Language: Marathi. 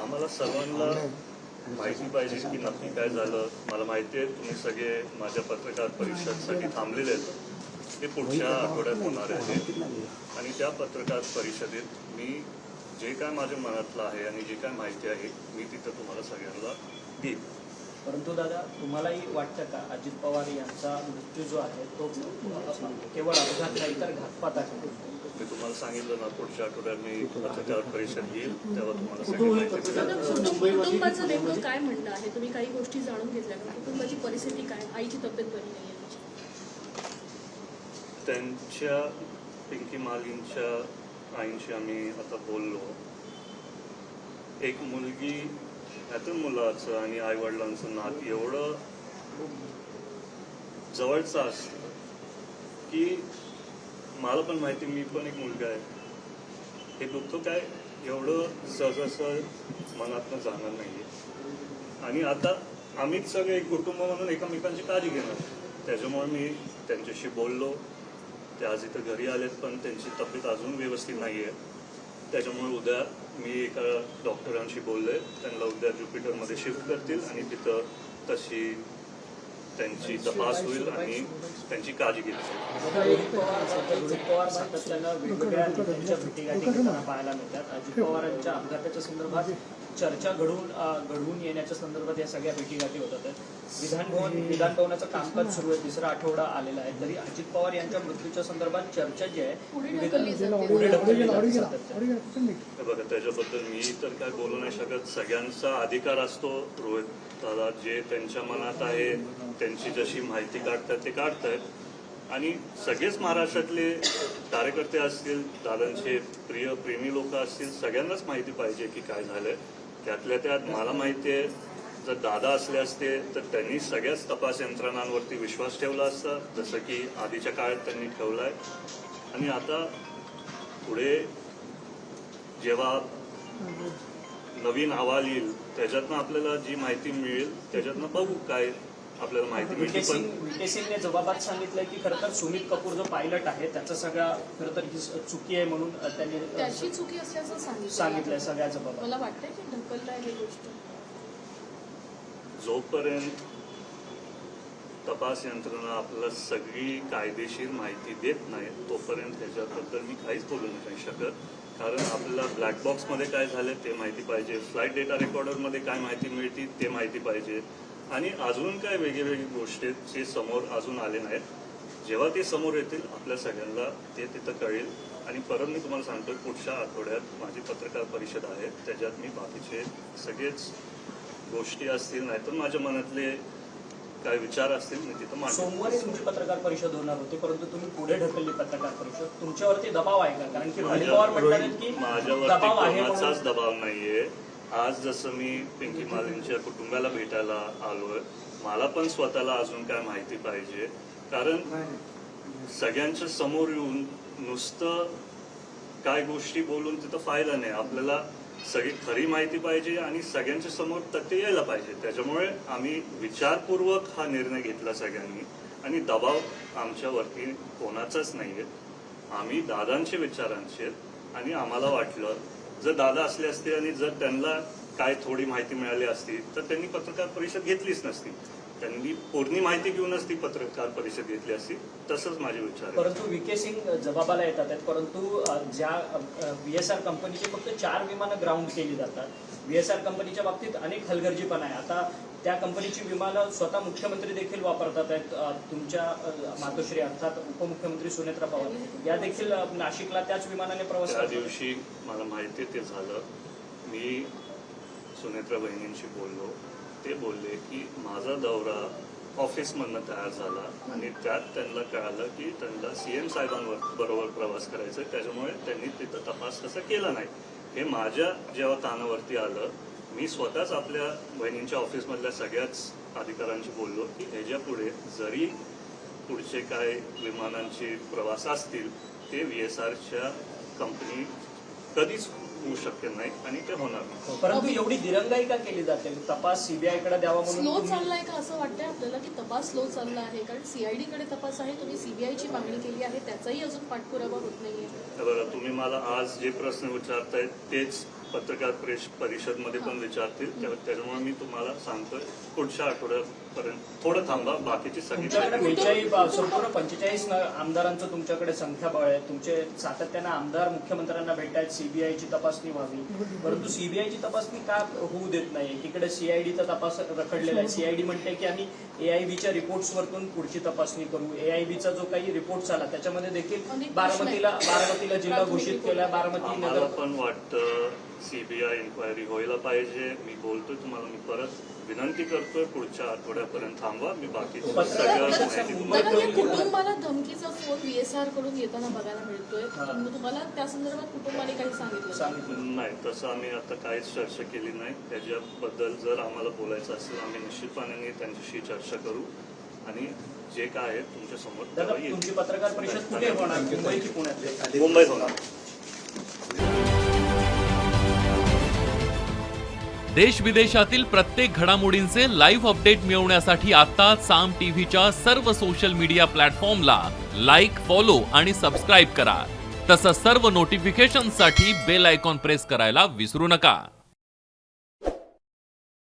आम्हाला सर्वांना माहिती पाहिजे की नक्की काय झालं. मला माहिती आहे तुम्ही सगळे माझ्या पत्रकार परिषदेसाठी थांबलेले आहेत. ते पुढच्या आठवड्यात होणार आहे आणि त्या पत्रकार परिषदेत मी जे काय माझ्या मनातलं आहे आणि जे काय माहिती आहे मी तिथं तुम्हाला सगळ्यांना देईन. परंतु दादा, तुम्हालाही वाटतं का अजित पवार यांचा मृत्यू जो आहे तो केवळ अपघात नाही तर घातपात आहे? मी तुम्हाला सांगितलं ना, पुढच्या आठवड्यात मी पत्रकार परिषद घेईल तेव्हा तुम्हाला सगळी माहिती मिळेल. कुटुंबाचं नेमकं काय म्हणणं आहे? तुम्ही काही गोष्टी जाणून घेतल्या का? कुटुंबाची परिस्थिती काय? आईची तब्येत बरी नाही आहे त्यांच्या पिंकी मालींच्या आईंशी आम्ही आता बोललो. एक मुलगी त्यातून मुलाचं आणि आई वडिलांचं नातं एवढं जवळचं असतं की मला पण माहिती, मी पण एक मुलगा आहे. हे दुःख काय एवढं सहजासहज मनातनं जाणार नाहीये. आणि आता आम्हीच सगळे एक कुटुंब म्हणून एकमेकांची काळजी घेणार. त्याच्यामुळे मी त्यांच्याशी बोललो. ते आज इथं घरी आलेत पण त्यांची तब्येत अजून व्यवस्थित नाही आहे. त्याच्यामुळे उद्या मी एका डॉक्टरांशी बोललोय. त्यांना उद्या ज्युपिटरमध्ये शिफ्ट करतील आणि तिथं तशी त्यांची तपास होईल आणि त्यांची काळजी घेतली जाईल. अजित पवार सातत्यानं वेगवेगळ्या नेत्यांच्या भेटीगाठी घेताना पाहायला मिळतात. अजित पवारांच्या अपघाताच्या संदर्भात चर्चा घडवून येण्याच्या संदर्भात या सगळ्या भेटीगाठी होतात. विधान भवनाचं कामकाज सुरू आहे, तिसरा आठवडा आलेला आहे, तरी अजित पवार यांच्या मृत्यूच्या संदर्भात चर्चा जी आहे पुढे ढकलली जाते. बघा, त्याच्याबद्दल मी तर काय बोलू नाही शकत. सगळ्यांचा अधिकार असतो रोहित दादा. जे त्यांच्या मनात आहे, त्यांची जशी माहिती काढतात ते काढतायत आणि सगळेच महाराष्ट्रातले कार्यकर्ते असतील, दादांचे प्रेमी लोक असतील, सगळ्यांनाच माहिती पाहिजे की काय झालंय. त्यातल्या त्यात मला माहिती आहे, जर दादा असले असते तर त्यांनी सगळ्याच तपास यंत्रणांवरती विश्वास ठेवला असता, जसं की आधीच्या काळात त्यांनी ठेवलाय. आणि आता पुढे जेव्हा नवीन अहवाल येईल त्याच्यातनं आपल्याला जी माहिती मिळेल त्याच्यातनं बघू काय आपल्याला माहिती मिळते. पण विके सिंगने जबाबात सांगितलंय की खरं तर सुमित कपूर जो पायलट आहे त्याचा सगळा खरं तर ही चुकी आहे म्हणून त्यांनी त्याची चुकी असल्याचं सांगितलंय सगळ्या जबाबात. मला वाटतंय की ढकललाय ही गोष्ट. जोपर्यंत तपास यंत्रणा आपल्याला सगळी कायदेशीर माहिती देत नाही तोपर्यंत त्याच्याबद्दल मी काहीच बोलू नाही शकत. कारण आपल्याला ब्लॅक बॉक्समध्ये काय झालं ते माहिती पाहिजे, फ्लाईट डेटा रेकॉर्डरमध्ये काय माहिती मिळते ते माहिती पाहिजे आणि अजून काय वेगळी गोष्टी जे समोर अजून आले नाहीत. जेव्हा ते समोर येतील आपल्या सगळ्यांना ते तिथं कळेल. आणि परत मी तुम्हाला सांगतो, पुढच्या आठवड्यात माझी पत्रकार परिषद आहे, त्याच्यात मी बाकीचे सगळेच गोष्टी असतील नाहीतर माझ्या मनातले काय विचार असतील मी तिथं मांडतो. सोमवारी तुमची पत्रकार परिषद होणार होती परंतु तुम्ही पुढे ढकलली पत्रकार परिषद. तुमच्यावरती दबाव आहे का? कारण की पवार म्हणतात की माझ्यावरती कोणाचाच दबाव नाहीये. आज जसं मी पिंकी मालींच्या कुटुंबाला भेटायला आलोय, मला पण स्वतःला अजून काय माहिती पाहिजे. कारण सगळ्यांच्या समोर येऊन नुसतं काय गोष्टी बोलून तिथं फायदा नाही. आपल्याला सगळी खरी माहिती पाहिजे आणि सगळ्यांच्या समोर तथ्य यायला पाहिजे. त्याच्यामुळे आम्ही विचारपूर्वक हा निर्णय घेतला सगळ्यांनी आणि दबाव आमच्यावरती कोणाचाच नाहीये. आम्ही दादांचे विचारांचे आणि आम्हाला वाटलं जर दादा असले असते आणि जर त्यांना काय थोडी माहिती मिळाली असती तर त्यांनी पत्रकार परिषद घेतलीच नसती. त्यांनी पूर्ण माहिती घेऊनच ती पत्रकार परिषद घेतली असती. तसंच माझे विचार. परंतु विके सिंग जबाबाला येतात आहेत. परंतु ज्या VSR कंपनीचे फक्त 4 विमानं ग्राउंड केली जातात. VSR कंपनीच्या बाबतीत अनेक हलगर्जीपणा आहे. आता त्या कंपनीची विमानं स्वतः मुख्यमंत्री देखील वापरतात आहेत. तुमच्या मातोश्री अर्थात उपमुख्यमंत्री सुनेत्रा पवार या देखील नाशिकला त्याच विमानाने प्रवास. त्या दिवशी मला माहिती ते झालं. मी सुनेत्रा बहिणींशी बोललो. ते बोलले की माझा दौरा ऑफिसमधनं तयार झाला आणि त्यात त्यांना कळालं की त्यांना CM साहेबांबरोबर प्रवास करायचा, त्याच्यामुळे त्यांनी तिथं तपास कसा केला नाही. हे माझ्या जेव्हा कानावरती आलं, मी स्वतःच आपल्या बहिणींच्या ऑफिसमधल्या सगळ्याच अधिकाऱ्यांशी बोललो की ह्याच्या पुढे जरी पुढचे काय विमानांचे प्रवास असतील ते VSRच्या कंपनी कधीच होऊ शक्य नाही आणि ते होणार नाही. परंतु एवढी दिरंगाई का केली जाते? तपास CBI कडे द्यावा म्हणून स्लो चाललाय का असं वाटतंय आपल्याला की तपास स्लो चालला आहे? कारण CID कडे तपास आहे, तुम्ही CBIची मागणी केली आहे, त्याचाही अजून पाठपुरावा होत नाहीये. बघा, तुम्ही मला आज जे प्रश्न विचारतायत तेच पत्रकार परिषदमध्ये पण विचारतील त्याच्यामुळे मी तुम्हाला सांगतोय पुढच्या आठवड्यापर्यंत थोडं थांबा. बाकीची सगळी तुमच्याकडे संपूर्ण 45 आमदारांचं तुमच्याकडे संख्याबळ आहे. तुमचे सातत्यानं आमदार मुख्यमंत्र्यांना भेटतायत सीबीआयची तपासणी व्हावी, परंतु सीबीआयची तपासणी का होऊ देत नाही? एकीकडे सीआयडीचा तपास रखडलेला आहे. सीआयडी म्हणते की आम्ही एआयबीच्या रिपोर्ट्सवरतून पुढची तपासणी करू. एआयबीचा जो काही रिपोर्ट आला त्याच्यामध्ये देखील बारामतीला जिल्हा घोषित केला. बारामती आम्हाला नगर पण वाटतं सीबीआय इन्क्वायरी व्हायला पाहिजे. मी बोलतोय तुम्हाला, मी परत विनंती करतोय पुढच्या आठवड्यापर्यंत थांबवा. मी बाकीची सगळं माहिती तुम्हाला दादा, कुटुंबाला धमकीचा फोन VSR कडून येताना बघायला मिळतोय. तुम्हाला त्या संदर्भात कुटुंबाने काही सांगितलं? नाही, तसं आम्ही आता काहीच चर्चा केली नाही. त्याच्याबद्दल जर आम्हाला बोलायचं असेल आम्ही निश्चितपणे त्यांच्याशी चर्चा करू आणि जे काय आहे तुमच्या समोर दादा, तुमची पत्रकार परिषद कुठे होणार? मुंबई की पुण्यात? मुंबईत होणार. देश विदेशातील प्रत्येक घडामोडींचे लाईव्ह अपडेट मिळवण्यासाठी आता साम टीव्हीच्या सर्व सोशल मीडिया प्लॅटफॉर्मला लाईक, फॉलो आणि सबस्क्राईब करा. तसंच सर्व नोटिफिकेशनसाठी बेल आयकॉन प्रेस करायला विसरू नका.